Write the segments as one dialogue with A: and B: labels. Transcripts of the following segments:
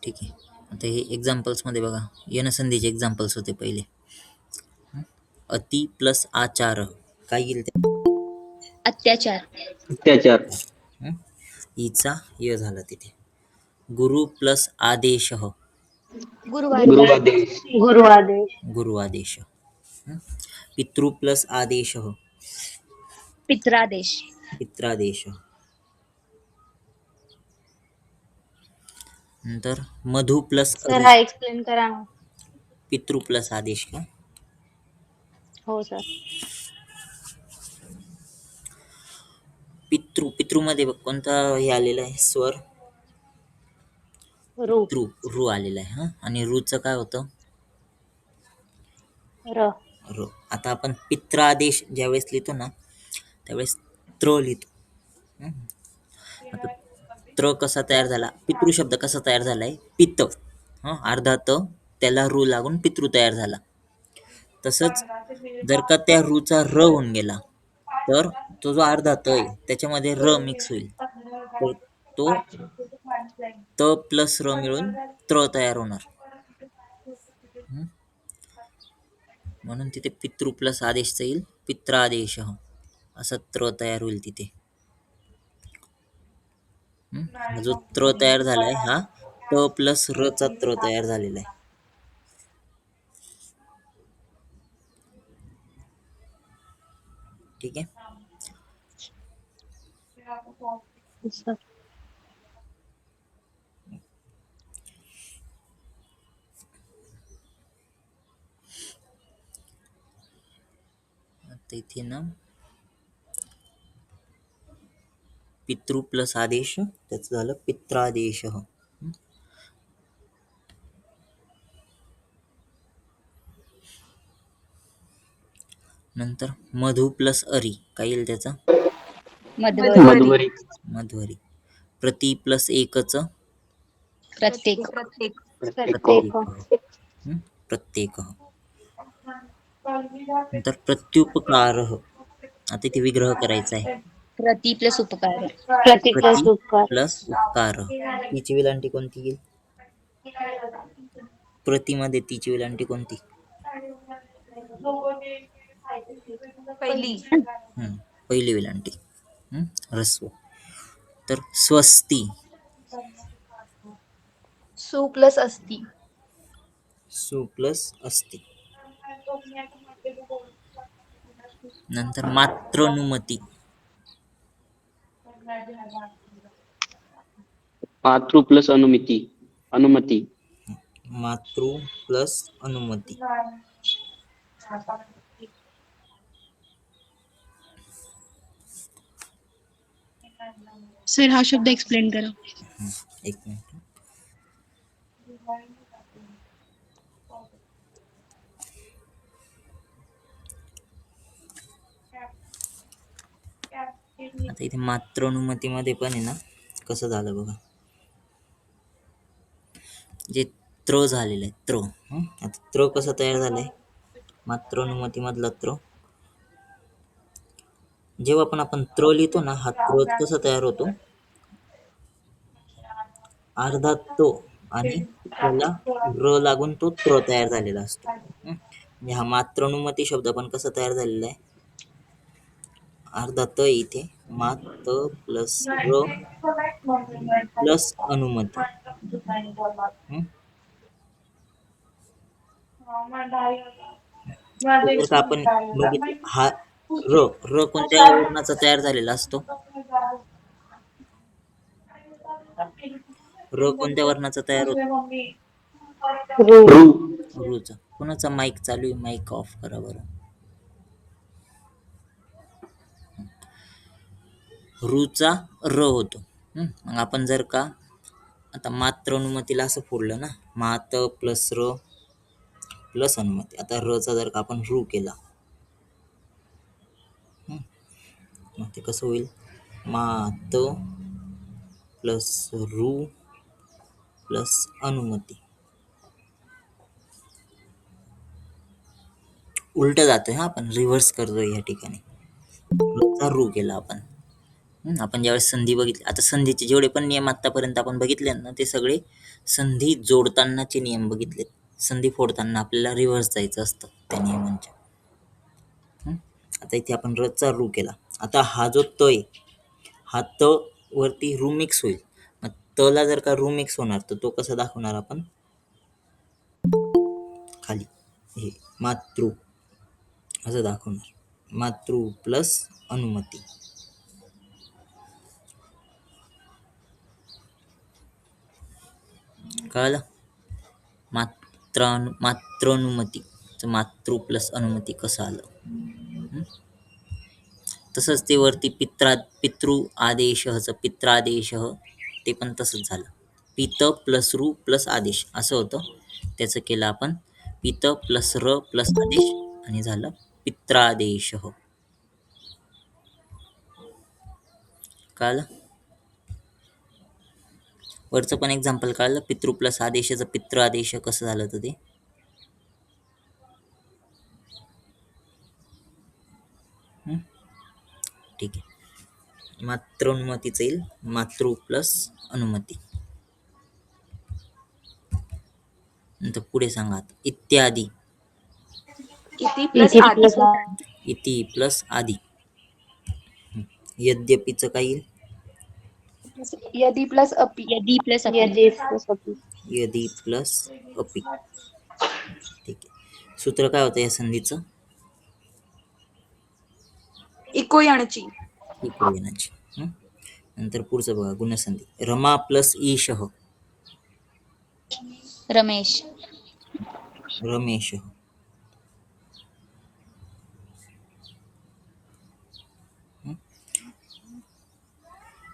A: ठीक आहे. आता हे एक्झाम्पल्समध्ये बघा, यनसंधीचे एक्झाम्पल्स होते पहिले. अति प्लस आचार काय येईल ते?
B: अत्याचार.
C: अत्याचार.
A: ईचा य झाला तिथे. गुरु प्लस आदेश
C: गुरुआदेश.
A: गुरुआदेश. पितृ प्लस आदेश
B: पित्रादेश.
A: पित्रादेश. नंतर मधु प्लस
D: सर हा एक्सप्लेन करा ना.
A: पितृ प्लस आदेश का?
D: हो सर.
A: पितृ मध्ये बघ कोणता हे आलेला आहे स्वर?
D: रू.
A: रू आलेला आहे. आणि रूचं काय होतं?
D: र.
A: र. आता आपण पित्रादेश ज्यावेळेस लिहितो ना त्यावेळेस त्र लिहितो. आता त्र कसा तयार झाला? पितृ शब्द कसा तयार झालाय? पित्त. अर्धा त त्याला रू लागून पितृ तयार झाला. तसंच जर का त्या रूचा र होऊन गेला तर तो जो अर्धा त आहे त्याच्यामध्ये र मिक्स होईल, तर तो त प्लस र मिळून त्र तयार होणार. म्हणून तिथे पितृ प्लस आदेश येईल पित्रादेश, असा त्र तयार होईल तिथे. जो त्र तयार झालाय हा त प्लस र चा त्र तयार झालेला आहे. ठीक आहे.
D: सर.
A: आता इथे ना पितृ प्लस आदेश त्याचं झालं पित्रादेश. नंतर मधु प्लस अरी काय येईल त्याचा?
C: मधुवरी.
A: मध्वरी. प्रति प्लस एकच
B: प्रत्येक.
A: प्रत्येक. नंतर प्रत्युपकार. आता इथे विग्रह करायचा आहे.
B: प्रति प्लस उपकार.
A: प्रति प्लस उपकार. तिची वेलांटी कोणती येईल? प्रतिमध्ये तिची वेलांटी कोणती? पहिली वेलांटी ह्रस्व. तर स्वस्ती.
B: सु प्लस अस्ति.
A: सु प्लस अस्ति. नंतर मातृनुमती.
C: मातृ प्लस अनुमती.
A: मातृ प्लस अनुमती.
B: सर हा शब्द एक्सप्लेन करा.
A: एक मिनिट. आता इथे मातृनुमतीमध्ये पण आहे ना कसं झालं बघा, जे त्र झालेलं आहे त्र. आता त्र कसं तयार झालंय? मातृनुमती मधला त्र जेव्हा पण आपण त्र लिहितो ना हा त्र कसा तयार होतो? अर्धा तो आणि त्याला र लागून तो त्र तयार झालेला असतो. म्हणजे हा मातृनुमती शब्द पण कसा तयार झालेला आहे? अर्धा त इथे मात प्लस र प्लस अनुमती. जर का आपण बघितलं हा र कोणत्या वर्णाचा तयार झालेला असतो? र कोणत्या वर्णाचा तयार होतो? रूचा. कोणाचा माईक चालू आहे? माईक ऑफ करा बरं. रूचा र होतो. मग आपण जर का आता मातृनुमतीला असं फोडलं ना, मात प्लस र प्लस अनुमती. आता र चा जर का आपण रू केला मग ते कसं होईल? मात प्लस रू प्लस अनुमती. उलट जातोय आपण रिव्हर्स करतोय या ठिकाणी. रू केला आपण आपण ज्यावेळेस संधी बघितली, आता संधीचे जेवढे पण नियम आतापर्यंत आपण बघितले ना ते सगळे संधी जोडतानाचे नियम बघितले. संधी फोडताना आपल्याला रिव्हर्स जायचं असतं त्या नियमांच्या. आता इथे आपण रचा रू केला. आता हा जो त आहे हा त वरती रू मिक्स होईल. मग तला जर का रू मिक्स होणार तर तो कसा दाखवणार आपण, खाली हे मातृ असं दाखवणार. मातृ प्लस अनुमती. कळलं? मात्रानुमती मातृ प्लस अनुमती कसं आलं. तसंच ते वरती पितृ आदेशचं पित्रादेश ते पण तसंच झालं. पित प्लस रू प्लस आदेश असं होतं. त्याचं केलं आपण पित प्लस र प्लस आदेश आणि झालं पित्रादेश. कळलं? वरचं पण एक्झाम्पल कळलं. पितृ प्लस आदेशाचं पित्र आदेश कसं झालं होतं ते. ठीक आहे. मातृनुमतीचं येईल मातृ प्लस अनुमती. नंतर पुढे सांगा आता. इत्यादी.
B: इति प्लस आदि.
A: इति प्लस आदी. यद्यपीचं काय येईल.
B: यदि प्लस अपि.
D: यदि प्लस अपि.
A: यदि प्लस अपि. ठीक आहे. सूत्र काय होतं या संधीचं.
B: इको याण्याची.
A: इको येण्याची. नंतर पुढचं बघा गुणसंधी. रमा प्लस ईशः.
B: रमेश.
A: रमेश.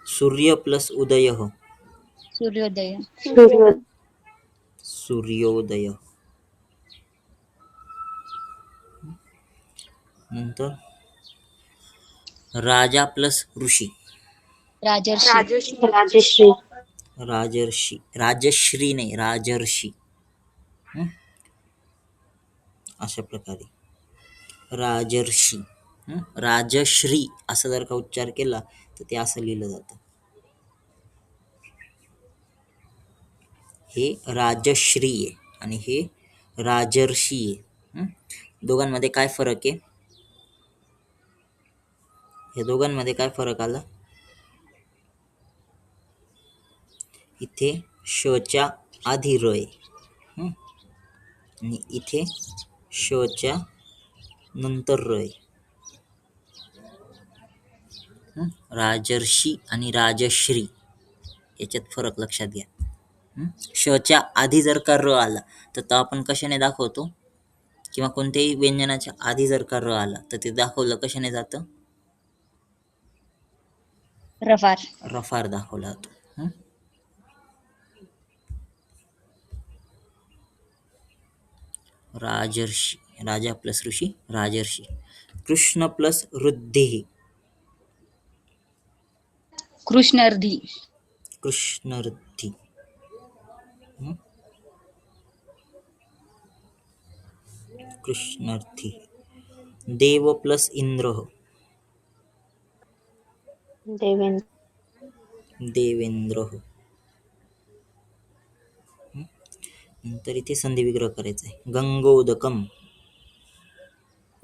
A: सूर्य प्लस उदय.
B: सूर्योदय.
A: सूर्योदय. नंतर राजा प्लस ऋषी.
B: राजर्षी.
A: राजर्षी. राजश्री नाही राजर्षी. अशा प्रकारे राजर्षी. राजश्री असं जर का उच्चार केला तर ते असं लिहिलं जातं. हे राजश्री आहे आणि हे राजर्षी आहे. दोघांमध्ये काय फरक आहे. या दोघांमध्ये काय फरक आला. इथे शच्या आधी र आहे आणि इथे शच्या नंतर र आहे. राजर्षी आणि राजश्री याच्यात फरक लक्षात घ्या. शच्या आधी जर का र आला तर तो आपण कशाने दाखवतो, किंवा कोणत्याही व्यंजनाच्या आधी जर का र आला तर ते दाखवलं कशाने जातं. रफार दाखवला जातो. राजर्षी. राजा प्लस ऋषी राजर्षी. कृष्ण प्लस वृद्धी.
B: कृष्णर्धी.
A: कृष्णवृद्धी. कृष्णार्थी. देव प्लस इंद्र. देवेंद्र. नंतर इथे संधी विग्रह करायचा आहे. गंगोदकम.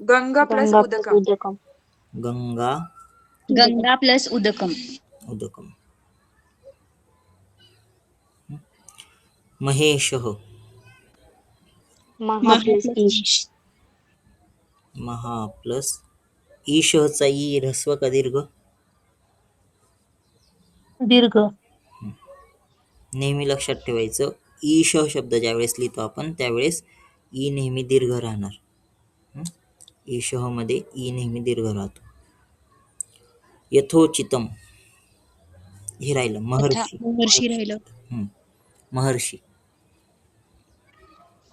B: गंगा प्लस उदकम.
A: गंगा
B: प्लस उदकम.
A: उदकम. महेशः. महा प्लस ईशचा ई ह्रस्व का दीर्घ. नेहमी लक्षात ठेवायचं. ईश शब्द ज्यावेळेस लिहितो आपण त्यावेळेस ई नेहमी दीर्घ राहणार. ईश मध्ये ई नेहमी दीर्घ राहतो. यथोचितम हे राहिलं. महर्षी
B: राहिलं.
A: महर्षी.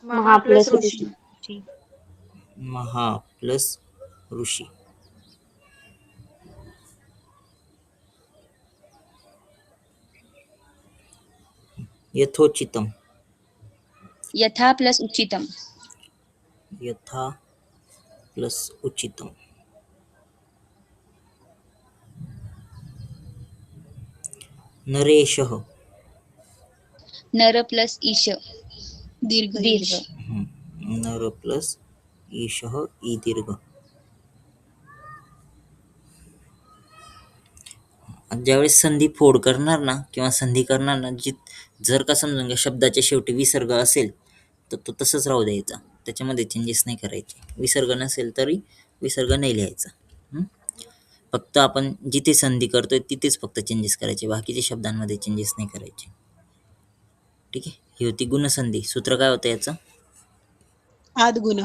D: महा प्लस ऋषी.
A: महा प्लस ऋषी. यथोचितम.
B: यथा प्लस उचितम.
A: यथा प्लस उचितम. नरेशः.
B: नर प्लस ईश
D: दीर्घ
B: दीर्घ
A: नर प्लस ईशः ई दीर्घ. ज्यावेळेस संधी फोड करणार ना किंवा संधी करणार ना, जर का समजून घ्या शब्दाच्या शेवटी विसर्ग असेल तर तो तसंच राहू द्यायचा, त्याच्यामध्ये चेंजेस नाही करायचे. विसर्ग नसेल तरी विसर्ग नाही लिहायचा. फक्त आपण जिथे संधी करतोय तिथेच फक्त चेंजेस करायचे, बाकीच्या शब्दांमध्ये चेंजेस नाही करायचे. ठीक आहे. ही होती गुणसंधी. सूत्र काय होतं याचं?
D: आद्गुण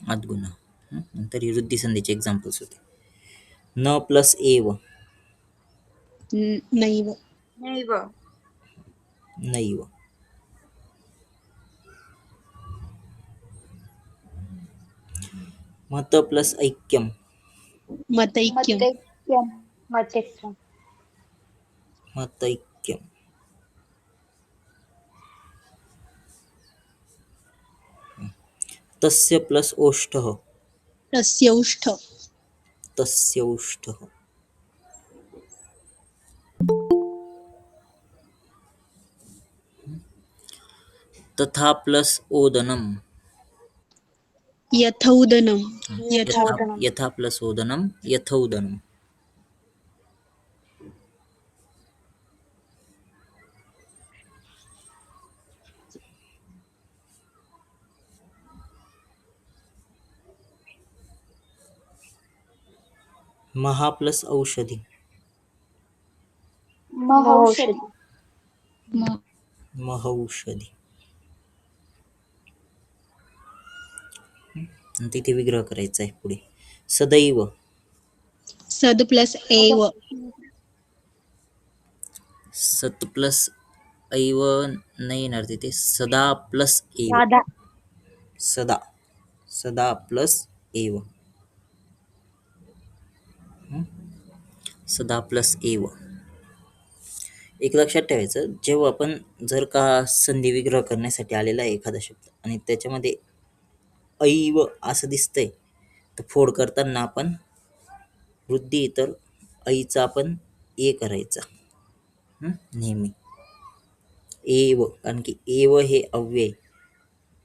A: आद्गुण. नंतर ही वृद्धी संधीचे एक्झाम्पल्स होते. न प्लस एव.
D: नैव
E: नैव
A: नैव. मत प्लस ऐक्यम.
D: मतैक्यम
E: मतैक्यम
A: मतैक्यम. तस्य प्लस ओष्ठः.
D: तस्यौष्ठ
A: तस्यौष्ठः. तथा प्लस ओदनम.
D: यथौदनम
A: यथा प्लस ओदनम यथौदनम. महा प्लस औषधी.
E: महौषधी
B: म-
A: महौषधी. आणि तिथे विग्रह करायचा आहे पुढे. सदैव.
D: सद प्लस एव
A: सत प्लस ऐव नाही येणार तिथे. सदा प्लस एव.
E: साधा
A: सदा. सदा प्लस एव. सदा प्लस एव. एक लक्षात ठेवायचं, जेव्हा आपण जर का संधी विग्रह करण्यासाठी आलेला आहे एखादा शब्द आणि त्याच्यामध्ये ऐव असं दिसतंय, तर फोड करताना आपण वृद्धी तर ऐचा आपण ए करायचा नेहमी. एव, कारण की एव हे अव्यय.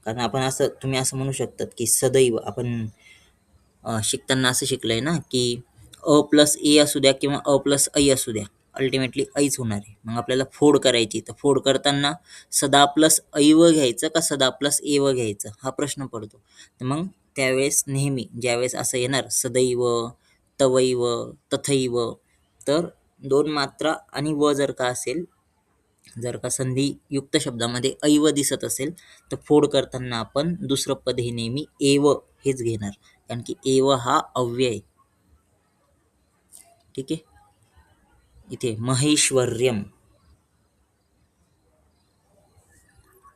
A: कारण आपण असं, तुम्ही असं म्हणू शकतात की सदैव. आपण शिकताना असं शिकलंय ना की अ प्लस ए असू द्या किंवा अ प्लस ऐ असू द्या, अल्टिमेटली ऐच होणार आहे. मग आपल्याला फोड करायची, तर फोड करताना सदा प्लस ऐव घ्यायचं का सदा प्लस एव घ्यायचं हा प्रश्न पडतो. तर मग त्यावेळेस नेहमी ज्यावेळेस असं येणार सदैव, तवैव, तथैव, तर दोन मात्रा आणि व जर का असेल, जर का संधी युक्त शब्दामध्ये ऐव दिसत असेल, तर फोड करताना आपण दुसरं पद हे नेहमी एव हेच घेणार, कारण की एव हा अव्यय. ठीक आहे. इथे महेश्वर्यम.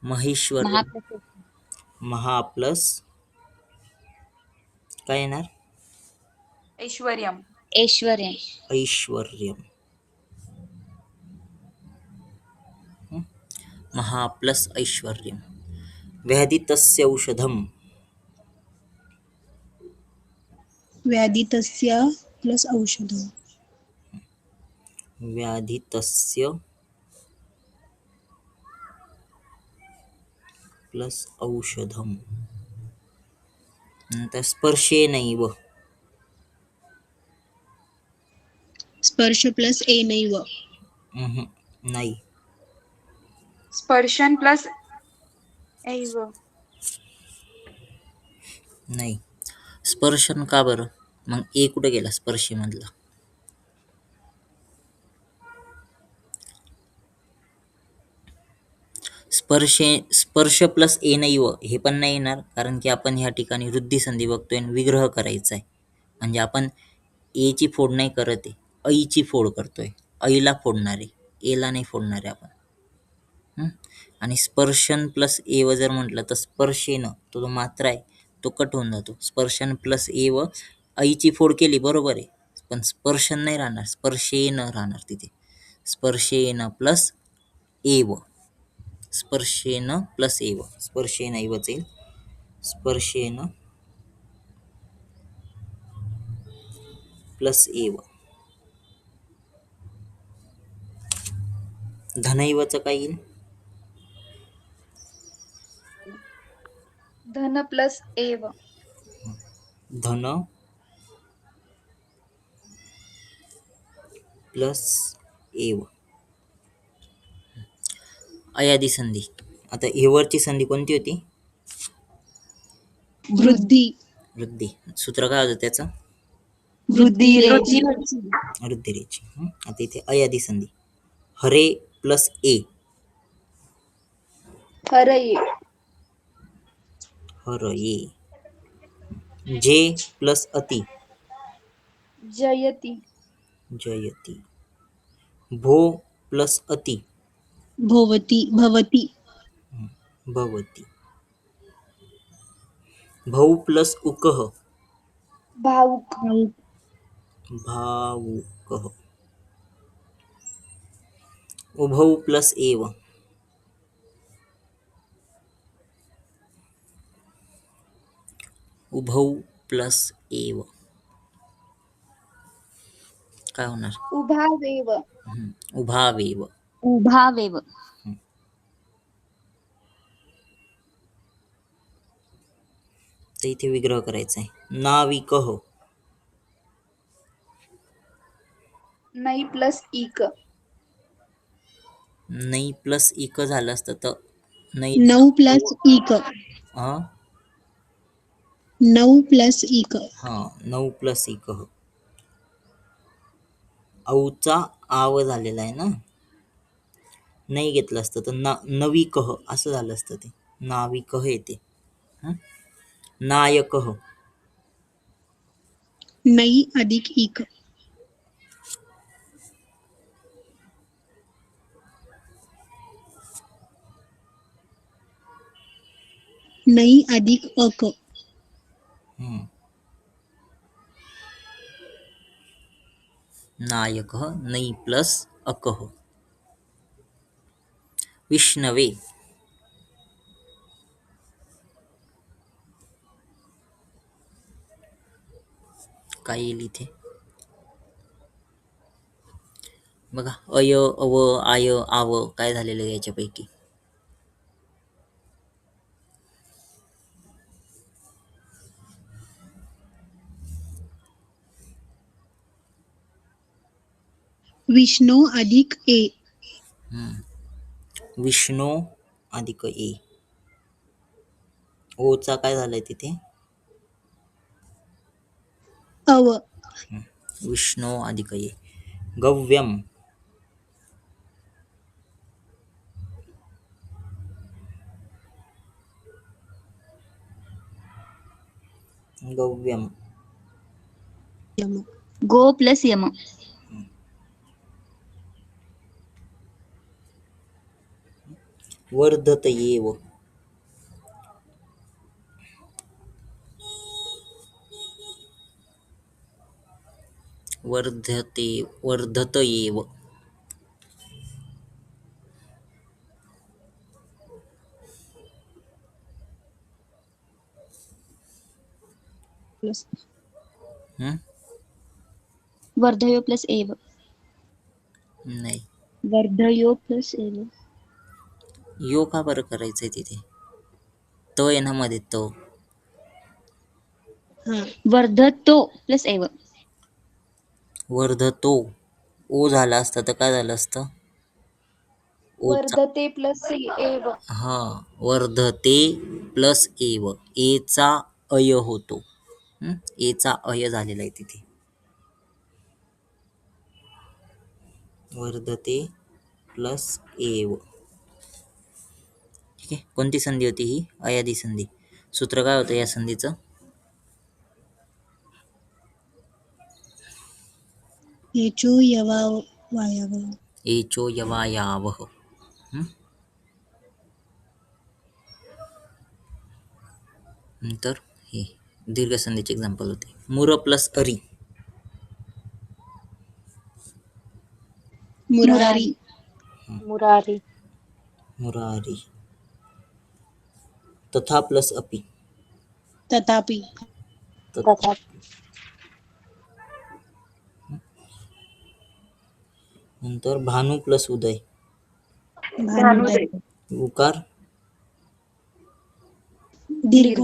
A: महेश्वर.
B: महा
A: महा प्लस काय येणार?
E: ऐश्वर्यम
B: ऐश्वर्य
A: ऐश्वर्यम. महा प्लस ऐश्वर्यम. व्याधितस्य औषधम.
D: व्याधितस्य प्लस औषधम
A: व्याधितस्य प्लस औषधम. नंतर स्पर्शेनैव.
D: स्पर्श प्लस ए नैव
A: नाही.
E: स्पर्शन प्लस ऐव
A: नाही. स्पर्शन का बरं? मग ए कुठे गेला स्पर्शेमधला? स्पर्श प्लस ए नैव हे पण नाही येणार, कारण की आपण ह्या ठिकाणी वृद्धी संधी बघतोय आणि विग्रह करायचा आहे. म्हणजे आपण एची फोड नाही करत आहे, ऐची फोड करतोय. ऐला फोडणार आहे, एला नाही फोडणार आहे आपण. आणि स्पर्शन प्लस एव जर म्हटलं तर स्पर्शेनं, तो जो मात्रा आहे तो कट होऊन जातो. स्पर्शन प्लस एव, ऐची फोड केली बरोबर आहे, पण स्पर्शन नाही राहणार, स्पर्शेनं राहणार तिथे. स्पर्शेन प्लस एव. स्पर्शेन प्लस एव. स्पर्शेन ऐवच येईल. स्पर्शेन प्लस एव. धनैवचं काय येईल?
E: धन प्लस एव.
A: धन प्लस एव. अयादी संधी. आता एवरची संधी कोणती होती?
D: वृद्धी.
A: वृद्धी. सूत्र काय होतं त्याचं?
D: वृद्धिरेचि.
A: वृद्धिरेची. आता इथे अयादी संधी. हरे प्लस ए.
E: हरये.
A: हरये. जे प्लस अति.
E: जयती.
A: जयती. भो प्लस अति.
D: भोवती भवती.
A: भवती. भौ प्लस उकः.
E: भाऊक.
A: भावुकः. उभौ प्लस एव. उभौ प्लस एव. काय होणार?
E: उभावेव.
A: उभावेव.
B: उभावेव.
A: तर इथे विग्रह करायचा आहे. नाविकः.
E: नै प्लस इक.
A: नै प्लस इक झालं असतं तर नै
D: 9 प्लस इक.
A: हा
D: 9 प्लस इक.
A: 9 प्लस इकः. औचा आव झालेला आहे ना, नाही घेतलं असतं तर नविकः असं झालं असतं. ते नाविकः येते. नायकः.
D: नै अधिक इक. नै अधिक अक.
A: नायकः. नै प्लस अकः. विष्णवे. काय येईल इथे बघा? अय अव आय आव काय झालेलं आहे याच्यापैकी?
D: विष्णू अधिक ए.
A: विष्णू अधिक ए. ओचा काय झालंय तिथे?
D: अव.
A: विष्णू अधिक ए. गव्यम. गव्यम.
D: यम.
B: गो प्लस यम.
A: वर्धतयेव. वर्धतयेव.
D: प्लस
B: वर्धयो प्लस एव.
A: नाही.
B: वर्धयो प्लस एव.
A: यो का बरं करायचंय तिथे? तो आहे ना मध्ये तो.
D: हा.
B: वर्धतो प्लस एव.
A: वर्धतो. ओ झाला असता तर काय झालं असतं?
E: वर्धते प्लस एव.
A: वर्धते प्लस एव. एचा अय होतो. एचा अय झालेला आहे तिथे. वर्धते प्लस एव. ठीक आहे. कोणती संधी होती ही? अयादी संधी. सूत्र काय होतं या संधीचं?
D: एचो यवा वायव.
A: एचो यवायावः. नंतर हे दीर्घ संधीचे एक्झाम्पल होते. मुर प्लस अरी.
D: मुरारी.
E: मुरारी.
A: मुरारी. तथा प्लस अपि.
D: तथापि.
E: तथा.
A: नंतर भानू प्लस उदय.
D: भानुदय.
A: उकार
D: दीर्घ.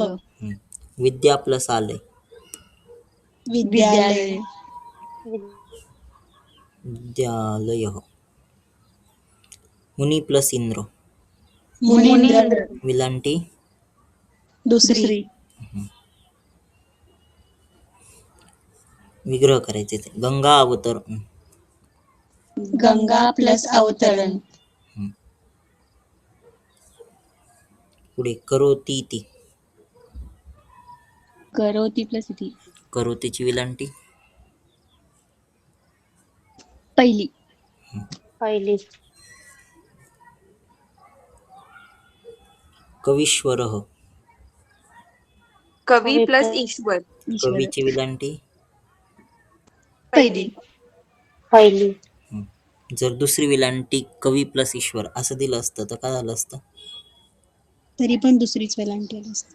A: विद्या प्लस आलय.
D: विद्यालय.
A: विद्यालय. मुनी प्लस इंद्र.
D: मुनींद्र.
A: विलांटी
D: दुसरी.
A: विग्रह करायचे ते. गंगा अवतर.
D: गंगा प्लस अवतरण.
A: पुढे करोती ती.
B: करोति प्लस इति.
A: करोतीची विलांटी
B: पहिली.
E: पहिली.
A: कवीश्वरः.
F: कवी प्लस ईश्वर.
B: ईश्वर.
A: कवीची विलांटी
B: पहिली.
E: पहिली.
A: जर दुसरी विलांटी कवी प्लस ईश्वर असं दिलं असतं तर काय झालं असतं?
D: तरी पण दुसरीच वेलांटी आली असते.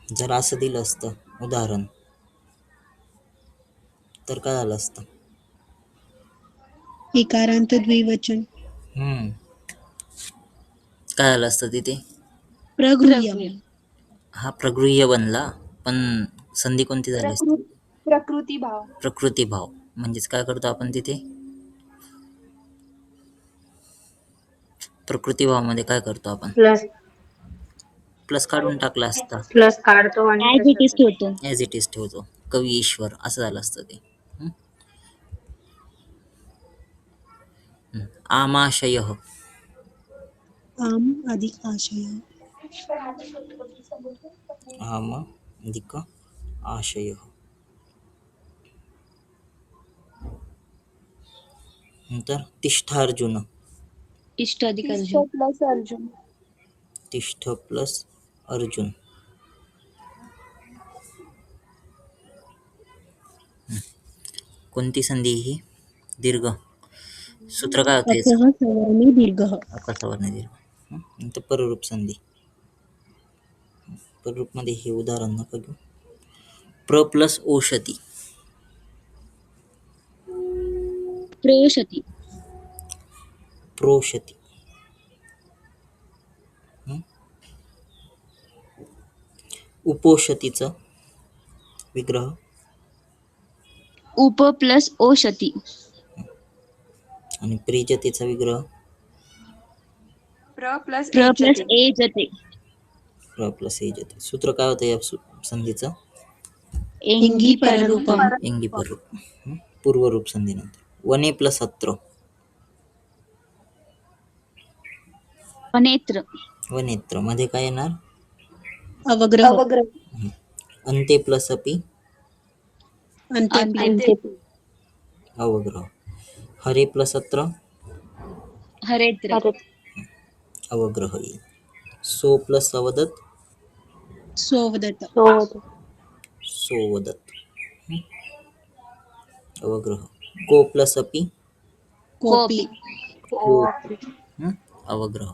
A: जर असं दिलं असतं उदाहरण तर काय झालं असतं?
D: एकारांत द्विवचन.
A: काय झालं असतं तिथे?
D: प्रगृह्य.
A: हा प्रगृह्य बनला, पण संधी कोणती झाली असती?
E: प्रकृती भाव.
A: प्रकृती भाव. म्हणजेच काय करतो आपण तिथे? प्रकृती भावामध्ये काय करतो आपण? प्लस काढून टाकला असता.
E: प्लस काढतो आणि
B: ॲज इट इज ठेवतो.
A: ॲज इट इज ठेवतो. कवी ईश्वर असं झालं असतं ते. आमाशयः.
D: आम अधिक आशय.
A: आम अधिक आशयः. नंतर तिष्ठार्जुन.
B: इष्ट अधिक अर्जुन.
E: प्लस अर्जुन.
A: तिष्ठ प्लस अर्जुन. कोणती संधी ही? दीर्घ. सूत्र काय होतं याचं?
D: अकः सवर्णी दीर्घ.
A: अकसवर्ण दीर्घ. नंतर पररूप संधी. पररूप मध्ये हे उदाहरण नका घेऊ. प्र प्लस ओषती.
B: प्रोषति.
A: प्रोषती. उपोषतीचा विग्रह.
B: उप प्लस ओषति.
A: आणि प्रिजतीचा विग्रह.
F: प्र प्लस
B: प्र प्लस
F: एजते.
B: एजते.
A: प्र प्लस एजते. सूत्र काय होतं या संधीचं?
B: एंगी पररूपम.
A: एंगी पररूप. पूर्वरूप संधीनंतर. वने प्लस अत्र.
B: अनेत्र.
A: वनेत्र मध्ये काय येणार?
D: अवग्रह.
A: अंते प्लस अपि.
D: अंते.
B: अंते.
A: अवग्रह. हरे प्लस अत्र.
B: हरेत्र.
A: अवग्रह येईल. सो प्लस अवदत.
D: सोवदत.
A: सोवदत. अवग्रह. को प्लस अपि.
D: कोपी.
A: अवग्रह.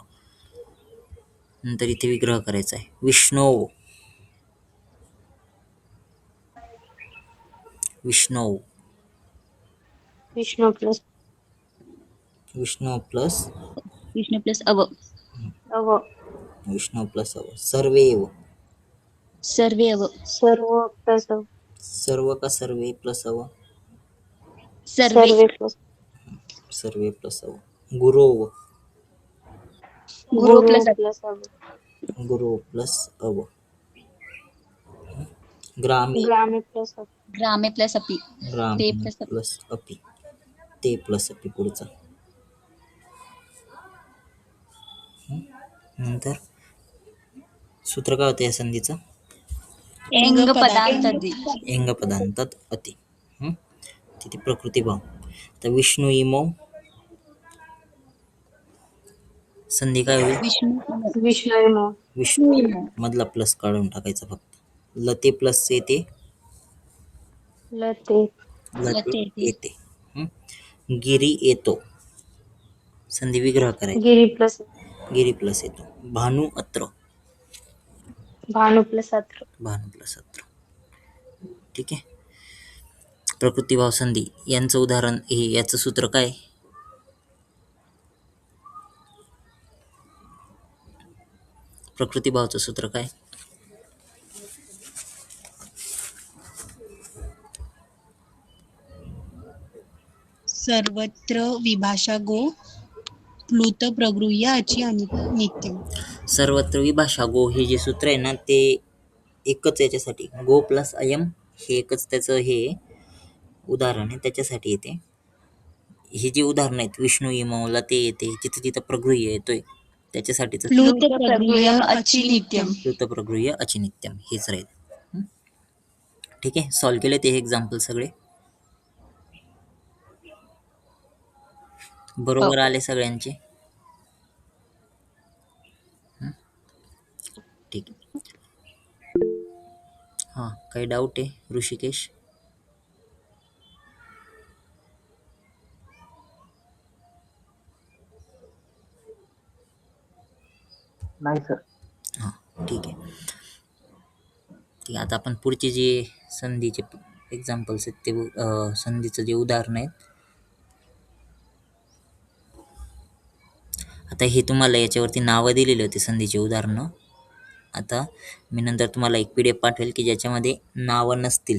A: नंतर इथे विग्रह करायचा आहे. विष्णू. विष्णू.
E: विष्णू प्लस
A: विष्णू प्लस
B: विष्णु प्लस अव.
E: अव.
A: विष्णू प्लस अव. सर्वेव.
B: सर्वे अव.
E: सर्व प्लस अव.
A: सर्व का सर्वे प्लस अव.
B: सर्वे.
E: सर्वे प्लस
A: सर्वे प्लस अव. गुरोव.
B: गुरु प्लस अव.
E: प्लस अव.
A: गुरु प्लस अव. ग्रामे.
E: ग्रामे प्लस अव.
B: ग्रामे प्लस अपि.
A: ग्राम
B: ते प्लस अपि.
A: प्लस अपि. ते प्लस अपि पुढचा. नंतर सूत्र काय होतं या संधीचं?
B: एंग पदांतदी.
A: एंग पदांतात अति. तिथे प्रकृतीभाव. तर विष्णू इमो संधी काय होईल?
B: विष्णु.
E: विष्णू
A: विष्णू मधला प्लस काढून टाकायचा फक्त. लते प्लस येते.
E: लते.
A: लते येते. गिरी येतो. संधी विग्रह करायचा.
E: गिरी प्लस
A: गिरी प्लस येतो. भानू अत्र.
E: भानु प्लस अत्र.
A: भानू प्लस अत्र. ठीक आहे. प्रकृतिभाव संधी यांचं उदाहरण हे याचं सूत्र काय? प्रकृतिभावचं सूत्र काय?
D: सर्वत्र विभाषा गो प्लुत प्रगृह्य अची नित्यम.
A: सर्वत्र विभाषा गो हे जे सूत्र आहे ना ते एकच याच्यासाठी गो प्लस अयम हे एकच त्याचं हे उदाहरण आहे त्याच्यासाठी येते. हे जे उदाहरण आहेत विष्णू यमवला ते येते जिथं जिथं प्रगृह्य येतोय त्याच्यासाठीच
B: प्लुत प्रगृह्यम अची नित्यम.
A: प्रगृह्य अचिनित्यम हेच राहील. ठीक आहे, सॉल्व्ह केले ते एक्झाम्पल सगळे बरोबर आले सगळ्यांचे. ठीक आहे. हां, काही डाऊट आहे ऋषिकेश?
F: नाही सर.
A: हां, ठीक आहे. ठीक आहे, आता आपण पुढचे जे संधीचे एक्झाम्पल्स आहेत ते संधीचं जे उदाहरण आहेत आता हे तुम्हाला याच्यावरती नावं दिलेली होती संधीची उदाहरणं. आता मी नंतर तुम्हाला एक PDF पाठवेल की ज्याच्यामध्ये नावं नसतील.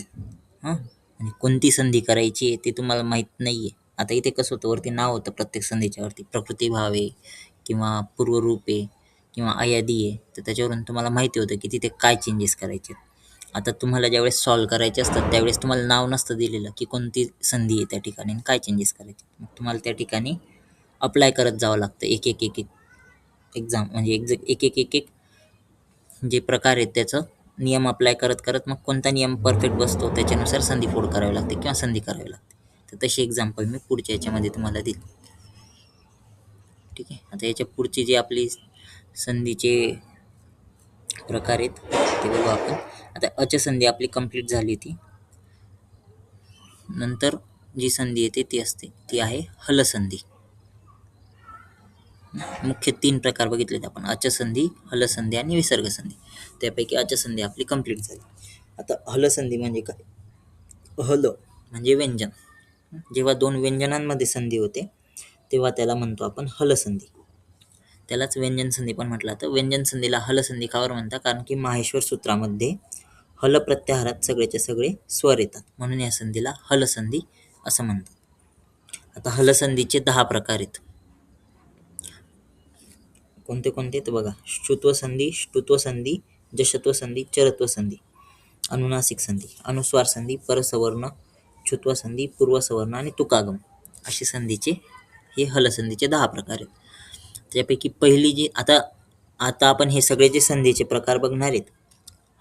A: हां, आणि कोणती संधी करायची आहे ते तुम्हाला माहीत नाही आहे. आता इथे कसं होतं वरती नाव होतं प्रत्येक संधीच्यावरती प्रकृतिभाव आहे किंवा पूर्वरूप आहे किंवा अयादी आहे, तर त्याच्यावरून तुम्हाला माहिती होतं की तिथे काय चेंजेस करायचे. आता तुम्हाला ज्यावेळेस सॉल्व्ह करायचे असतात त्यावेळेस तुम्हाला नाव नसतं दिलेलं की कोणती संधी आहे त्या ठिकाणी आणि काय चेंजेस करायचे. मग तुम्हाला त्या ठिकाणी अप्लाय करत जावं लागतं एक एक एक एक एक्झाम म्हणजे एक एक एक एक जे प्रकार आहेत त्याचं नियम अप्लाय करत करत मग कोणता नियम परफेक्ट बसतो त्याच्यानुसार संधी फोड करावी लागते किंवा संधी करावी लागते. तर तशी एक्झाम्पल मी पुढच्या याच्यामध्ये तुम्हाला देईल. ठीक आहे, आता याच्या पुढची जी आपली संधीचे प्रकार आहेत ते बघू आपण. आता अच संधी आपली कंप्लीट झाली ती. नंतर जी संधी येते ती असते ती आहे हलसंधी. मुख्य 3 प्रकार बघितलेत आपण अचसंधी, हलसंधी आणि विसर्ग संधी. त्यापैकी अचसंधी आपली कंप्लीट झाली. आता हलसंधी म्हणजे काय? हल म्हणजे व्यंजन. जेव्हा 2 व्यंजनांमध्ये संधी होते तेव्हा त्याला म्हणतो आपण हलसंधी. त्यालाच व्यंजन संधी पण म्हटलं जातं. व्यंजन संधीला हलसंधी का बरं म्हणतात? कारण की माहेश्वर सूत्रामध्ये हल प्रत्याहारात सगळेचे सगळे स्वर येतात म्हणून या संधीला हलसंधी असं म्हणतात. आता हलसंधीचे 10 प्रकार आहेत. कोणते कोणते तर बघा श्रुत्व संधी, ष्टुत्व संधी, जशत्व संधी, चरत्व संधी, अनुनासिक संधी, अनुस्वार संधी, परसवर्ण, छुत्व संधी, पूर्वसवर्ण आणि तुकागम अशी संधीचे हे हलसंधीचे 10 प्रकार आहेत. त्यापैकी पहिली जी आता आपण हे सगळे जे संधीचे प्रकार बघणार आहेत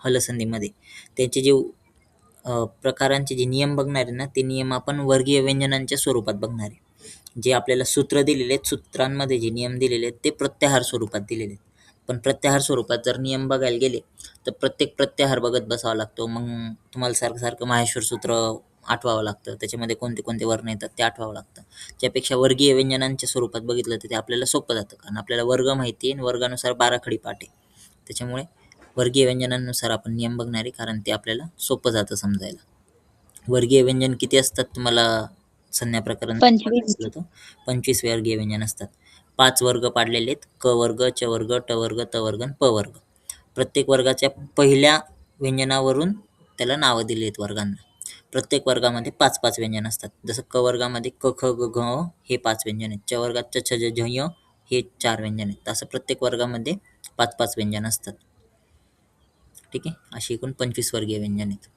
A: हलसंधीमध्ये त्यांचे जे प्रकारांचे जे नियम बघणार आहे ना ते नियम आपण वर्गीय व्यंजनांच्या स्वरूपात बघणार आहे. जे आपल्याला सूत्र दिलेले आहेत सूत्रांमध्ये जे नियम दिलेले आहेत ते प्रत्याहार स्वरूपात दिलेले आहेत. पण प्रत्याहार स्वरूपात जर नियम बघायला गेले तर प्रत्येक प्रत्याहार बघत बसावा लागतो. मग तुम्हाला सारखं सारखं माहेश्वर सूत्र आठवावं लागतं. त्याच्यामध्ये कोणते कोणते वर्ण येतात ते आठवावं लागतं. त्यापेक्षा वर्गीय व्यंजनांच्या स्वरूपात बघितलं तर ते आपल्याला सोपं जातं कारण आपल्याला वर्ग माहिती आहे आणि वर्गानुसार 12 खडी पाठ आहे. त्याच्यामुळे वर्गीय व्यंजनांनुसार आपण नियम बघणार आहे कारण ते आपल्याला सोपं जातं समजायला. वर्गीय व्यंजन किती असतात तुम्हाला संज्ञा प्रकरण 25 वर्गीय व्यंजन असतात. 5 वर्ग पाडलेले आहेत क वर्ग, च वर्ग, ट वर्ग, त वर्ग आणि प वर्ग. प्रत्येक वर्गाच्या पहिल्या व्यंजनावरून त्याला नावं दिली आहेत वर्गांना. प्रत्येक वर्गामध्ये 5-5 व्यंजन असतात. जसं क वर्गामध्ये क ख ग घ हे 5 व्यंजन आहेत. च वर्गात च छ ज झ य हे 4 व्यंजन आहेत. असं प्रत्येक वर्गामध्ये 5-5 व्यंजन असतात. ठीक आहे, अशी एकूण 25 वर्गीय व्यंजन आहेत.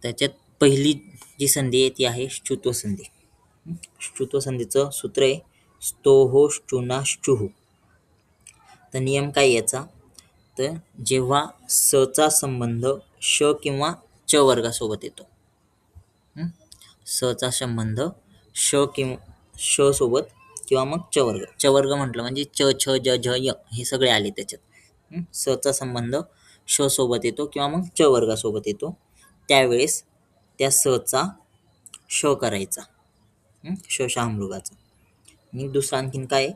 A: त्याच्यात पहिली जी संधी आहे ती आहे ष्टुत्व संधी. ष्टुत्व संधीचं सूत्र आहे स्तोहो ष्टुना ष्टुः. तर नियम काय याचा? तर जेव्हा सचा संबंध श किंवा च वर्गासोबत येतो, सचा संबंध श किंवा श सोबत किंवा मग च वर्ग. च वर्ग म्हटलं म्हणजे च छ ज झ य हे सगळे आले त्याच्यात. सचा संबंध श सोबत येतो किंवा मग च वर्गासोबत येतो त्यावेळेस त्या सचा श करायचा, श शहामृगाचा. आणि दुसरं आणखीन काय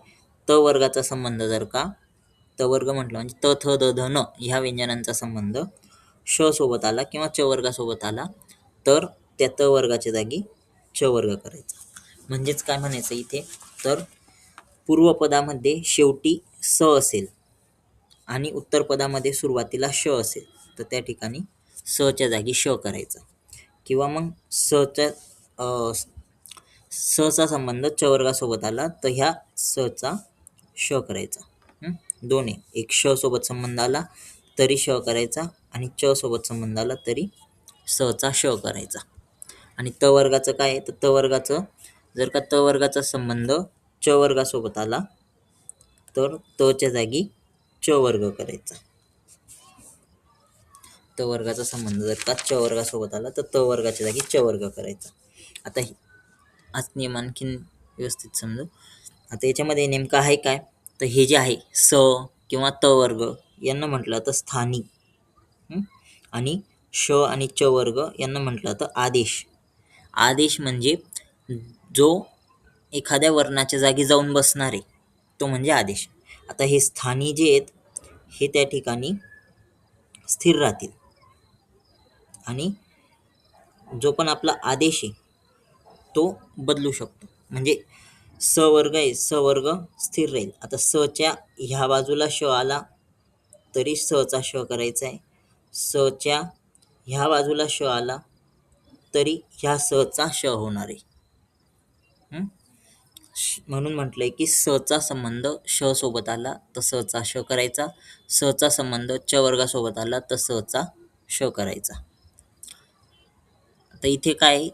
A: त वर्गाचा संबंध जर का त वर्ग म्हटलं म्हणजे त थ द ध न ह्या व्यंजनांचा संबंध श सोबत आला किंवा च वर्गासोबत आला तर त्या त वर्गाच्या जागी च वर्ग करायचा. म्हणजेच काय म्हणायचं इथे, तर पूर्वपदामध्ये शेवटी स असेल आणि उत्तरपदामध्ये सुरुवातीला श असेल तर त्या ठिकाणी स च्या जागी श करायचा. किंवा मग स चा संबंध च वर्गासोबत आला तर ह्या स चा श करायचा. दोन आहे, एक श सोबत संबंध आला तरी श करायचा आणि च सोबत संबंध आला तरी स चा श करायचा. आणि त वर्गाचं काय आहे, तर त वर्गाचं जर का त वर्गाचा संबंध च वर्गासोबत आला तर त च्या जागी च वर्ग करायचा. त वर्गाचा संबंध जर का च वर्गासोबत आला तर त वर्गाच्या जागी च वर्ग करायचा. आता हाच नियम आणखीन व्यवस्थित समजू. आता याच्यामध्ये नेमकं आहे काय, तर हे जे आहे स किंवा त वर्ग यांना म्हटलं तर स्थानिक, आणि श आणि च वर्ग यांना म्हटलं तर आदेश. आदेश म्हणजे जो एखाद्या वर्णाच्या जागी जाऊन बसणार आहे तो म्हणजे आदेश. आता हे स्थानी जे आहेत हे त्या ठिकाणी स्थिर राहतील आणि जो पण आपला आदेश आहे तो बदलू शकतो. म्हणजे स वर्ग आहे, स वर्ग स्थिर राहील. आता स च्या ह्या बाजूला श आला तरी स चा श करायचा आहे, स च्या ह्या बाजूला श आला तरी ह्या स चा श होणार आहे. म्हणून म्हटलंय की स चा संबंध श सोबत आला तर स चा श करायचा, स चा संबंध च वर्गासोबत आला तर स चा श करायचा. आता इथे काय आहे,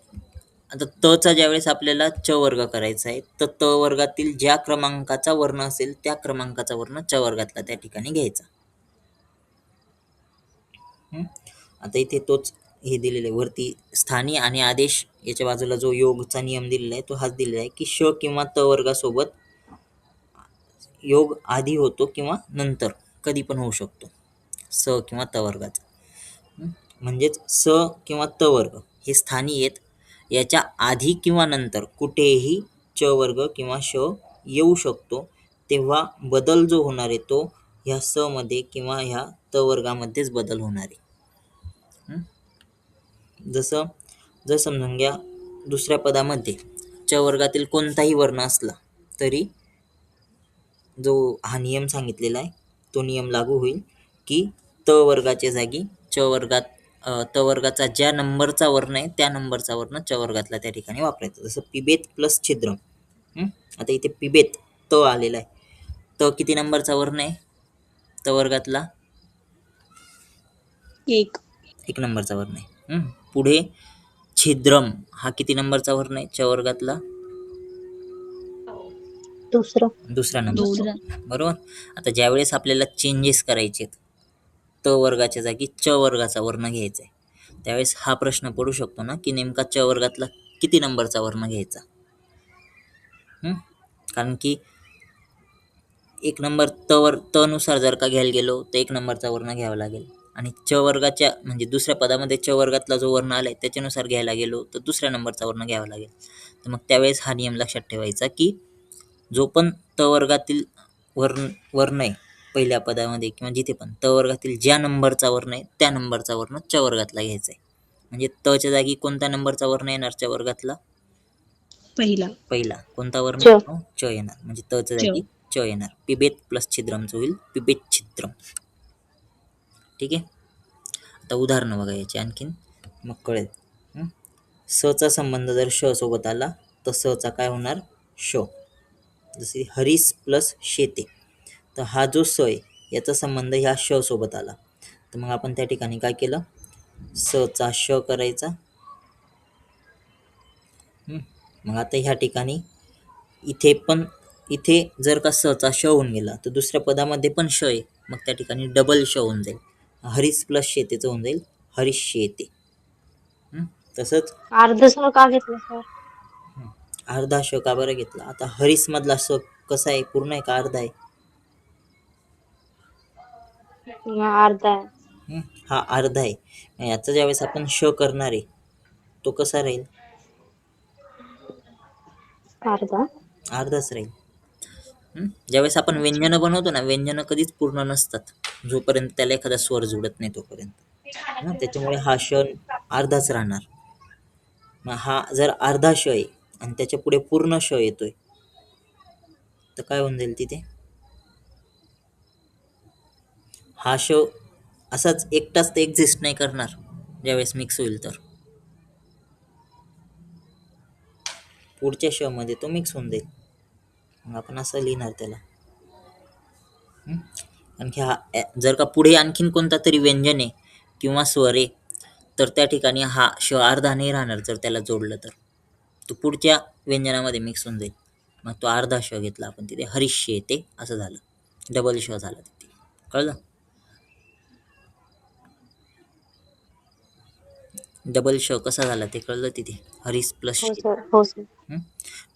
A: आता त चा ज्यावेळेस आपल्याला च वर्ग करायचा आहे तर त वर्गातील ज्या क्रमांकाचा वर्ण असेल त्या क्रमांकाचा वर्ण च वर्गातला त्या ठिकाणी घ्यायचा. आता इथे तोच हे दिलेलं आहे वरती, स्थानी आणि आदेश याच्या बाजूला जो योगचा नियम दिलेला आहे तो हाच दिलेला आहे की श किंवा त वर्गासोबत योग आधी होतो किंवा नंतर कधी पण होऊ शकतो स किंवा त वर्गाचा. म्हणजेच स किंवा त वर्ग हे स्थानी आहेत, याच्या आधी किंवा नंतर कुठेही च वर्ग किंवा श येऊ शकतो. तेव्हा बदल जो होणार आहे तो ह्या स मध्ये किंवा ह्या त वर्गामध्येच बदल होणार आहे. जर समजून घ्या दुसऱ्या पदामध्ये च वर्गातील कोणताही वर्ण असला तरी जो हा नियम सांगितलेला आहे तो नियम लागू होईल की त वर्गाच्या जागी त वर्गाचा ज्या नंबरचा वर्ण आहे त्या नंबरचा वर्ण च वर्गातला त्या ठिकाणी वापरायचा. जसं पिबेत प्लस छिद्रम. आता इथे पिबेत त आलेला आहे, त किती नंबरचा वर्ण आहे त वर्गातला? 1 नंबरचा वर्ण आहे. पुढे छिद्रम हा किती नंबरचा वर्ण आहे च वर्गातला? दुसरा नंबर, बरोबर. आता ज्यावेळेस आपल्याला चेंजेस करायचे त वर्गाच्या जागी च वर्गाचा वर्ण घ्यायचा आहे त्यावेळेस हा प्रश्न पडू शकतो ना की नेमका च वर्गातला किती नंबरचा वर्ण घ्यायचा. कारण की 1 नंबर त नुसार जर का घ्यायला गेलो तर 1 नंबरचा वर्ण घ्यावा लागेल आणि च वर्गाच्या म्हणजे दुसऱ्या पदामध्ये च वर्गातला जो वर्ण आलाय त्याच्यानुसार घ्यायला गेलो तर दुसऱ्या नंबरचा वर्ण घ्यावा लागेल. तर मग त्यावेळेस हा नियम लक्षात ठेवायचा की जो पण त वर्गातील वर्ण आहे पहिल्या पदामध्ये किंवा जिथे पण त वर्गातील ज्या नंबरचा वर्ण आहे त्या नंबरचा वर्ण च वर्गातला घ्यायचा आहे. म्हणजे त च्या जागी कोणत्या नंबरचा वर्ण येणार च वर्गातला? पहिला. कोणता वर्ण येतो? च येणार. म्हणजे त च्या जागी च येणार. पिबेत प्लस छिद्रमचं होईल पिबेत छिद्रम. ठीक आहे. आता उदाहरणं बघा याची आणखीन मग कळेल. स चा संबंध जर श सोबत आला तर स चा काय होणार? श. जसे हरीस प्लस शेते, तर हा जो स आहे याचा संबंध ह्या श सोबत आला तर मग आपण त्या ठिकाणी काय केलं, स चा श करायचा. मग आता ह्या ठिकाणी इथे जर का स चा श होऊन गेला तर दुसऱ्या पदामध्ये पण श आहे, मग त्या ठिकाणी डबल श होऊन जाईल. हरीस प्लस शेतेचं होऊन जाईल हरीश शेते. तसंच
E: अर्ध स का घेतलं सर?
A: अर्धा श का बरं घेतला? आता हरीस मधला स कसा आहे, पूर्ण आहे का अर्धा आहे?
E: अर्धा आहे.
A: हा अर्धा आहे. याचा ज्यावेळेस आपण श करणार आहे तो कसा राहील? अर्धाच राहील. ज्यावेळेस आपण व्यंजन बनवतो ना, व्यंजन कधीच पूर्ण नसतात जोपर्यंत त्याला एखादा स्वर जुळत नाही तोपर्यंत. त्याच्यामुळे हा श अर्धाच राहणार. मग हा जर अर्धा श आहे आणि त्याच्या पुढे पूर्ण श येतोय तर काय होऊन जाईल तिथे? हा श असाच एकटाच ते एक्झिस्ट नाही करणार ज्यावेळेस मिक्स होईल, तर पुढच्या श मध्ये तो मिक्स होऊन जाईल. मग आपण असं लिहिणार त्याला. आणखी जर का पुढे आणखीन कोणता तरी व्यंजन आहे किंवा स्वर आहे तर त्या ठिकाणी हा श अर्धा नाही राहणार. जर त्याला जोडलं तर तो पुढच्या व्यंजनामध्ये मिक्स होऊन जाईल. मग तो अर्धा श घेतला आपण तिथे हरिष्य येते असं झालं, डबल श झाला तिथे. कळलं? डबल श कसा झाला ते कळलं तिथे? हरीस प्लस
E: हो सर. हो सर.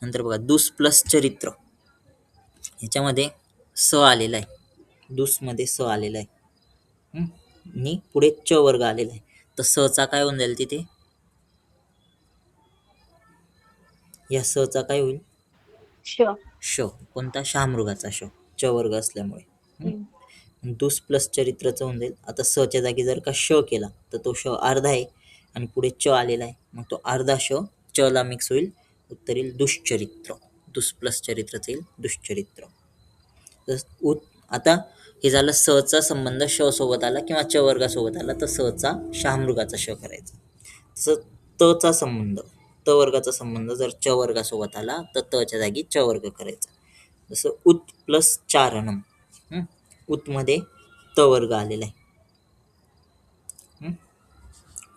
A: नंतर बघा दुस प्लस चरित्र, ह्याच्यामध्ये स आलेला आहे, दुस मध्ये स आलेला आहे आणि पुढे च वर्ग आलेला आहे. तर स चा काय होऊन जाईल तिथे? या स चा काय होईल?
E: श.
A: श. कोणता? शहामृगाचा श, च वर्ग असल्यामुळे. दुस प्लस चरित्रचं होऊन जाईल. आता स च्या जागी जर का श केला तर तो श अर्धा आहे आणि पुढे च आलेला आहे. मग तो अर्धा श च ला मिक्स होईल, उत्तर येईल दुष्चरित्र. दुस प्लस चरित्रच येईल दुष्चरित्र. आता हे झालं स चा संबंध श सोबत आला किंवा च वर्गासोबत आला तर स चा शहामृगाचा श करायचा. तसं त चा संबंध, त वर्गाचा संबंध जर च वर्गासोबत आला तर त च्या जागी च वर्ग करायचा. जसं उत प्लस चारणम, उत मध्ये त वर्ग आलेला आहे.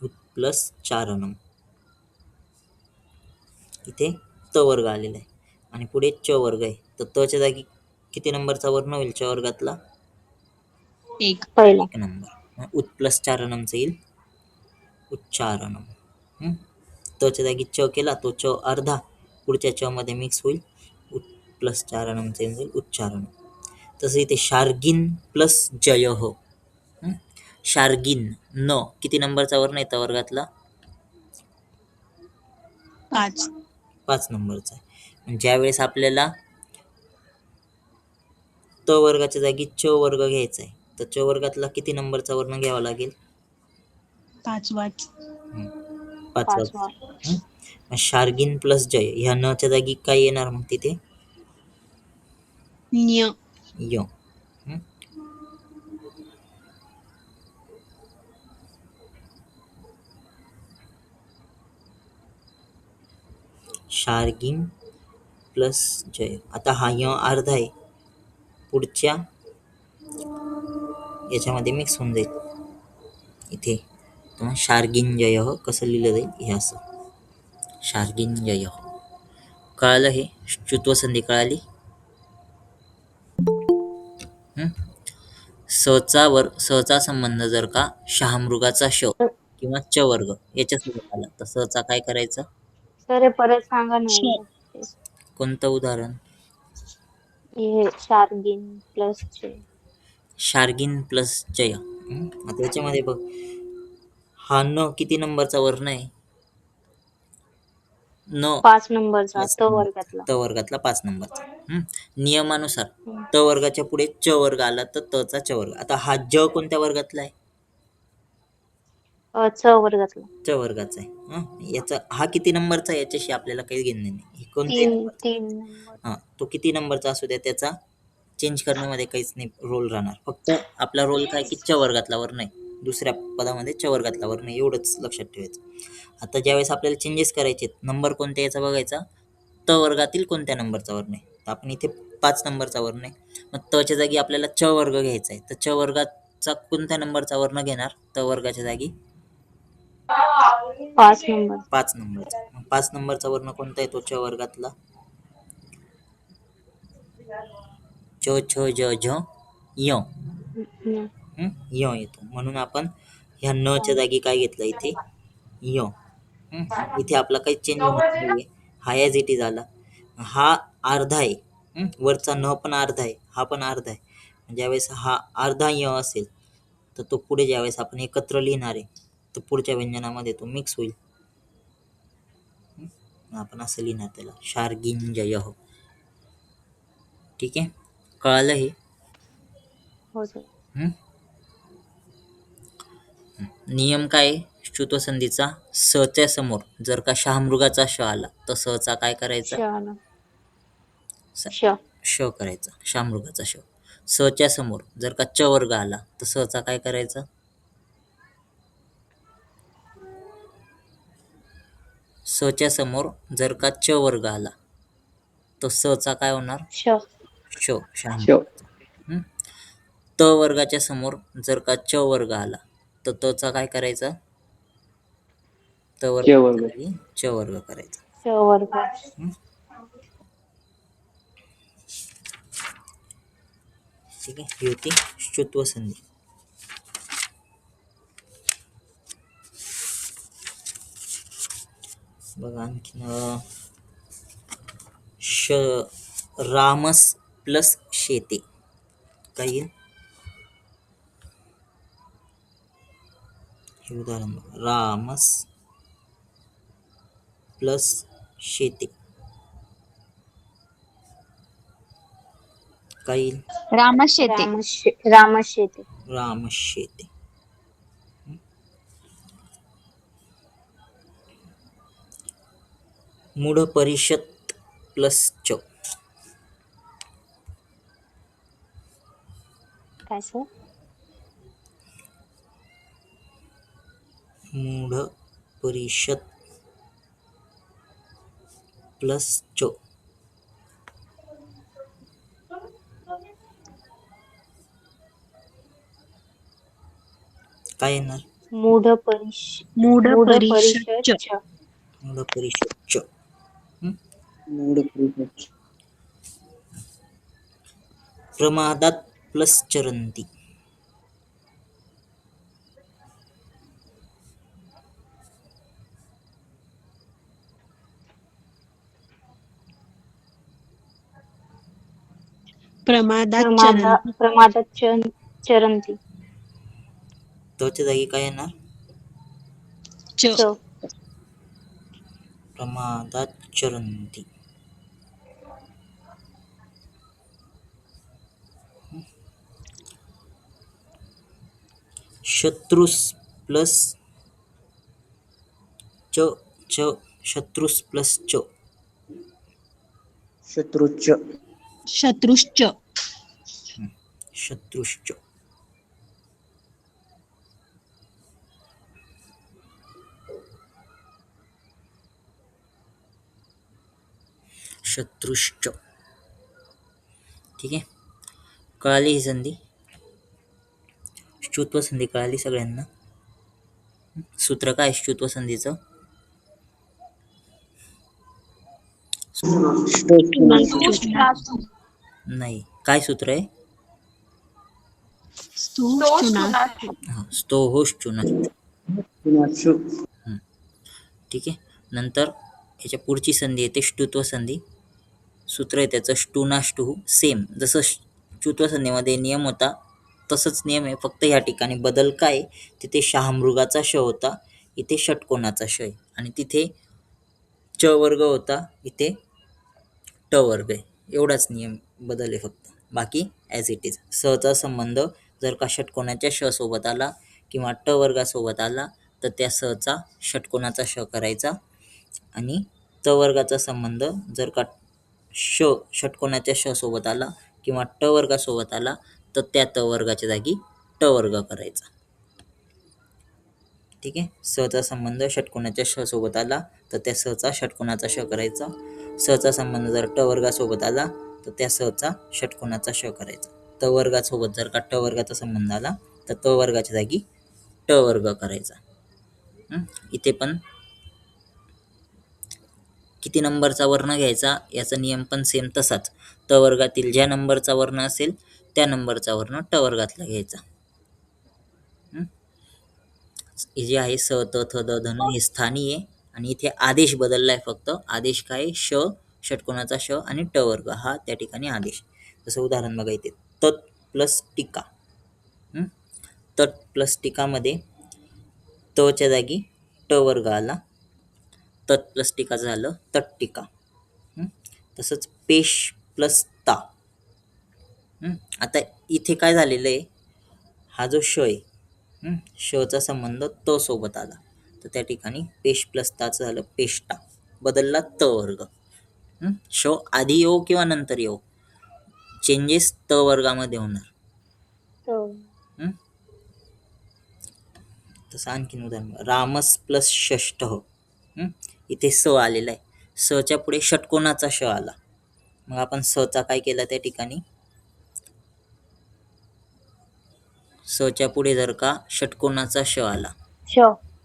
A: उत प्लस चारणम, इथे त वर्ग आलेला आहे आणि पुढे च वर्ग आहे. तर त च्या जागी किती नंबरचा वर्ण होईल च वर्गातला?
D: एक.
E: पहिला.
A: 1 नंबर. उत प्लस चारणमचं येईल उच्चारणम. त च्या जागी च केला तो च अर्धा पुढच्या च मध्ये मिक्स होईल, उत प्लस चारणमचं येईल उच्चारण. तसं इथे शार्गिन प्लस जय हो. शार्गिन न किती नंबरचा वर्ण आहे त वर्गातला?
D: 5.
A: 5 नंबरचा आहे. ज्यावेळेस आपल्याला त वर्गाच्या जागी च वर्ग घ्यायचा आहे तर च वर्गातला किती नंबरचा वर्ण घ्यावा लागेल?
D: 5वाच.
A: 5वा. शार्गिन प्लस जय ह्या न च्या जागी काय येणार मग तिथे?
D: न्य.
A: य. शार्गिन प्लस जय. आता हा य अर्धा आहे, पुढच्या याच्यामध्ये मिक्स होऊन जाईल इथे. शार्गिन जय कसं लिहिलं जाईल हे असं, शार्गिन जय. कळालं? हे च्युत्व संधी कळाली. स चा संबंध जर का शहामृगाचा श किंवा च वर्ग याच्यासोबत आला तर स चा काय करायचं?
E: सर हे परत सांगा ना
D: श.
E: एकदा.
A: कोणतं उदाहरण?
E: हे शार्गिन प्लस चे.
A: शार्गिन प्लस जय. आता याच्यामध्ये बघ, हा न किती नंबरचा वर्ण आहे? न
E: 5 नंबरचा
A: 5
E: त
A: नंबर,
E: वर्गातला.
A: त वर्गातला 5 नंबरचा. नियमानुसार त वर्गाच्या पुढे च वर्ग आला तर त चा च वर्ग. आता हा ज कोणत्या वर्गातला आहे?
E: च वर्गातला.
A: च वर्गाचा आहे. याचा हा किती नंबरचा आहे याच्याशी आपल्याला काही घेणं नाही. हे कोणत्याही
E: 3
A: नंबरचा.
E: 3 नंबर.
A: तो किती नंबरचा असू द्या त्याचा चेंज करण्यामध्ये काहीच नाही रोल राहणार. फक्त आपला रोल काय की च वर्गातला वर्ण आहे, दुसऱ्या पदामध्ये च वर्गातला वर्ण आहे, एवढंच लक्षात ठेवायचं. आता ज्यावेळेस आपल्याला चेंजेस करायचे नंबर कोणत्या याचा बघायचा, त वर्गातील कोणत्या नंबरचा वर्ण आहे. तर आपण इथे 5 नंबरचा वर्ण आहे, मग त च्या जागी आपल्याला च वर्ग घ्यायचा आहे. तर च वर्गाचा कोणत्या नंबरचा वर्ण घेणार? त वर्गाच्या जागी
E: 5 नंबर.
A: 5 नंबरचा. मग 5 नंबरचा वर्ण कोणता येतो च वर्गातला? च छ ज झ य. य येतो. म्हणून आपण ह्या न च्या जागी काय घेतलं इथे? य. इथे आपला काही चेंज होणार नाहीये, हा ॲज इट इज आला. हा अर्धा आहे, वरचा न पण अर्धा आहे, हा पण अर्धा आहे. ज्यावेळेस हा अर्धा य असेल तर तो पुढे ज्यावेळेस आपण एकत्र लिहिणार आहे तर पुढच्या व्यंजनामध्ये तो मिक्स होईल. आपण असं लिहिणार त्याला, शार्गिंजय. ठीक आहे, कळालं हे?
E: हो सर.
A: नियम काय आहे? ष्टुत्व संधीचा सच्या समोर जर का शहामृगाचा श आला तर सचा काय करायचा?
E: श आला.
A: स
E: श.
A: श करायचा, शहामृगाचा श. सच्या समोर जर का च वर्ग आला तर सचा काय करायचा? सच्या समोर जर का च वर्ग आला तर सचा काय होणार?
E: श.
A: श, शहामृग.
C: श
A: त वर्गाच्या समोर जर का च वर्ग आला तर तचा काय करायचा? त
C: च वर्ग.
A: वर्गाच्या जागी च वर्ग करायचा.
E: श वर्ग.
A: ठीक आहे, ही होती ष्टुत्व संधी. बघा आणखीन रामस प्लस शेते काय येईल? हे उदाहरण बघा. रामस प्लस शेते काय येईल?
B: रामशेते.
E: रामशेते.
A: रामशेते. मूढ परिषद प्लस च
E: काय सर?
A: मूढ परिषद प्लस च काय येणार?
E: मूढ
D: मूढ
E: परिषद
D: परिषद
E: च.
A: मूढ परिषद च.
C: मूढ परिषद.
A: प्रमादात प्लस चरंती
E: प्रमादात चरंती.
A: तच्या जागी काय येणार?
D: च.
E: च.
A: प्रमादात चरंती. शत्रुस प्लस च च शत्रुस प्लस च
C: शत्रुच्च.
D: शत्रुश्च.
A: शत्रुश्च. शत्रुश्च. ठीक आहे, कळाली ही संधी? ष्टुत्व संधी कळाली सगळ्यांना? सूत्र काय ष्टुत्व संधीचं? नाही, काय सूत्र आहे? स्तोहोश्चुनाष्ट. ठीक आहे, नंतर याच्या पुढची संधी येते ष्टुत्व संधी. सूत्र आहे त्याचं ष्टुनाष्टुः. सेम जसं ष्टुत्व संधीमध्ये नियम होता तसंच नियम आहे, फक्त ह्या ठिकाणी बदल काय? तिथे शहामृगाचा श होता, इथे षटकोनाचा श आहे. आणि तिथे च वर्ग होता, इथे ट वर्ग आहे. एवढाच नियम बदल आहे फक्त, बाकी ॲज इट इज. सचा संबंध जर का षटकोनाच्या श सोबत आला किंवा ट वर्गासोबत आला तर त्या सचा षटकोनाचा श करायचा. आणि त वर्गाचा संबंध जर का षटकोनाच्या श सोबत आला किंवा ट वर्गासोबत आला तर त्या त वर्गाच्या जागी ट वर्ग करायचा. ठीक आहे, सचा संबंध षटकोनाच्या श सोबत आला तर त्या सचा षटकोनाचा श करायचा. सचा संबंध जर ट वर्गासोबत आला तर त्या सचा षटकोनाचा श करायचा. त वर्गासोबत जर का ट वर्गाचा संबंध आला तर त वर्गाच्या जागी ट वर्ग करायचा. इथे पण किती नंबरचा वर्ण घ्यायचा याचा नियम पण सेम तसाच. त वर्गातील ज्या नंबरचा वर्ण असेल त्या नंबरचा वर्ण ट वर्गातला घ्यायचा. हे जे आहे स त थ द धन हे स्थानीय आहे आणि इथे आदेश बदललाय फक्त. आदेश काय? श षटकोनाचा श आणि ट वर्ग हा त्या ठिकाणी आदेश. जसं उदाहरण बघा इथे तत् प्लस टीका. तत् प्लस टीकामध्ये त च्या जागी ट वर्ग आला, तत् प्लस टीका झालं तट्टीका. तसंच पेश प्लस ता. आता इथे काय झालेलं आहे, हा जो श आहे श चा संबंध त सोबत आला तर त्या ठिकाणी पेश प्लस ताचं झालं पेष्टा, बदलला त वर्ग. श आधी येऊ किंवा नंतर येऊ, चेंजेस त वर्गामध्ये होणार.
E: तो
A: तसं आणखीन उदाहरण, रामस प्लस षष्ठ. इथे स आलेला आहे, सच्या पुढे षटकोनाचा श आला, मग आपण सचा काय केला त्या ठिकाणी, सच्या पुढे जर का षटकोनाचा श आला,
E: श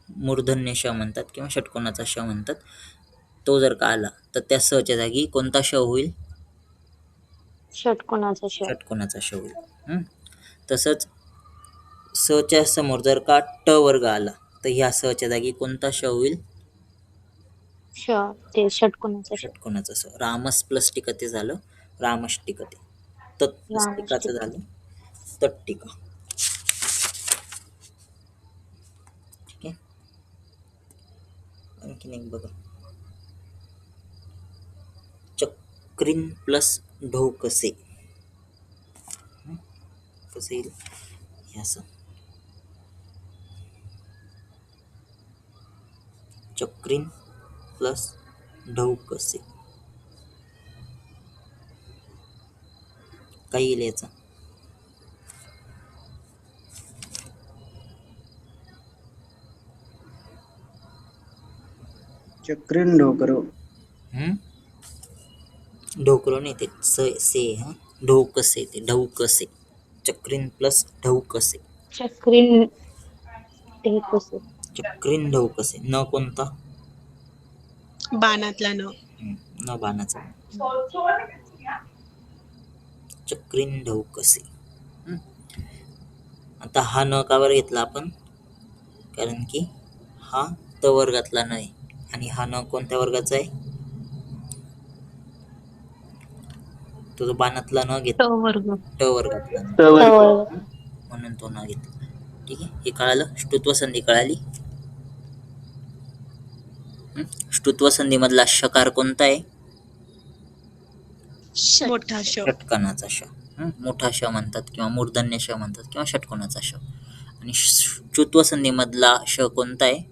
A: मूर्धन्य श म्हणतात किंवा षटकोनाचा श म्हणतात, तो जर का आला तर त्या सच्या जागी कोणता श होईल,
E: षटकोनाचा श.
A: षटकोनाचा श होईल. तसंच सच्या समोर जर का ट वर्ग आला तर ह्या सच्या जागी कोणता श होईल,
E: श ते षटकोनाचा श.
A: षटकोनाचा स. रामस प्लस टिकते झालं रामष्टिकते, तत्टिकाचं झालं तट्टिका. ठीक आहे. आणखीन एक बघा, चक्रीन प्लस ढोकसे. कसं येईल हे असं, चक्रीन प्लस ढौकसे, काय येईल याचा,
C: चक्रीन ढोकरो.
A: ढोकरो नाही, ते से हा, ढोकसे, ते ढौकसे. चक्रीन प्लस ढौकसे,
E: चक्रीन ढेकसे.
A: चक्रीन ढौकसे. न कोणता,
D: बाणातला न.
A: न बाणाचा, चक्रीन ढौकसे. आता हा न का बरं घेतला आपण, कारण की हा त वर्गातला न आहे आणि हा न कोणत्या वर्गाचा आहे, तो जो बाणातला न घेतला
B: ट वर्ग.
A: ट वर्गातला न,
E: तो
A: म्हणून तो न घेतला. ठीक आहे, हे कळालं. ष्टुत्व संधी कळाली. ष्टुत्व संधी मधला शकार कोणता आहे,
D: मोठा श.
A: षटकोनाचा श. मोठा श म्हणतात किंवा मूर्धन्य श म्हणतात किंवा षटकोनाचा श. आणि च्युत्व संधी मधला श कोणता आहे,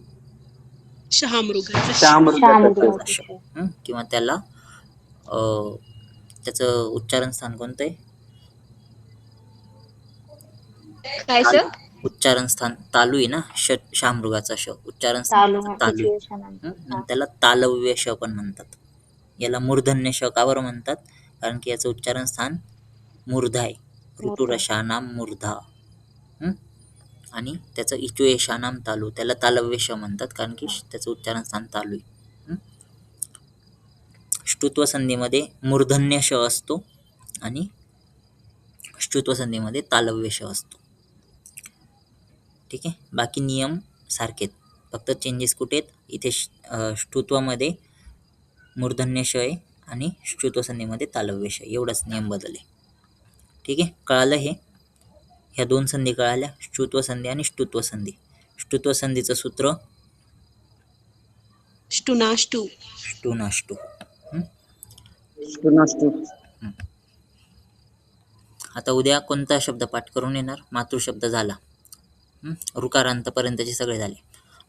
D: शहामृगाचा श.
E: शामृगाचा
A: श.
E: श.
A: किंवा त्याला त्याचं उच्चारण स्थान कोणतं आहे,
B: काय सर?
A: उच्चारण स्थान तालू आहे ना, शामृगाचा श, उच्चारण स्थान
E: तालु
A: त्याचं तालू आहे.
E: सिच्युएशन.
A: त्याला तालव्य श पण म्हणतात. याला मूर्धन्य श का बरं म्हणतात, कारण की याचं उच्चारण स्थान मूर्धा आहे, ऋतुरशानाम मूर्धा. आणि त्याचं इचुएशानाम तालू, त्याला तालव्य श म्हणतात कारण की त्याचं उच्चारण स्थान तालू आहे. ष्टुत्व संधीमध्ये मूर्धन्य श असतो आणि ष्टुत्व संधीमध्ये तालव्य श असतो. ठीक आहे, बाकी नियम सारखेत, फक्त चेंजेस कुठे आहेत, इथे ष्टुत्वामध्ये मूर्धन्य श आहे आणि ष्टुत्व संधीमध्ये तालव्य श, एवढाच नियम बदल आहे. ठीक आहे, कळालं हे. ह्या दोन संधी कळाल्या, ष्टुत्व संधी आणि ष्टुत्व संधी. ष्टुत्व संधीचं सूत्र
D: ष्टुनाष्टू.
A: ष्टुनाष्टू.
C: ष्टुनाष्टू.
A: आता उद्या कोणता शब्द पाठ करून येणार, मातृशब्द झाला, ऋकारांतपर्यंतचे सगळे झाले.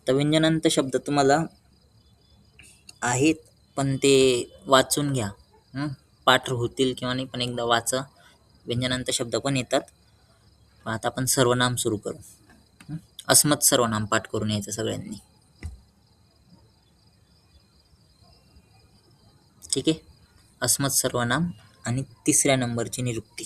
A: तर व्यंजनांत शब्द तुम्हाला आहेत पण ते वाचून घ्या, पाठ होतील किंवा नाही पण एकदा वाचा. व्यंजनांत शब्द पण येतात. पण आता आपण सर्वनाम सुरू करू. अस्मत् सर्वनाम पाठ करून यायचं सगळ्यांनी. ठीक आहे, अस्मत् सर्वनाम आणि तिसऱ्या नंबरची निरुक्ती.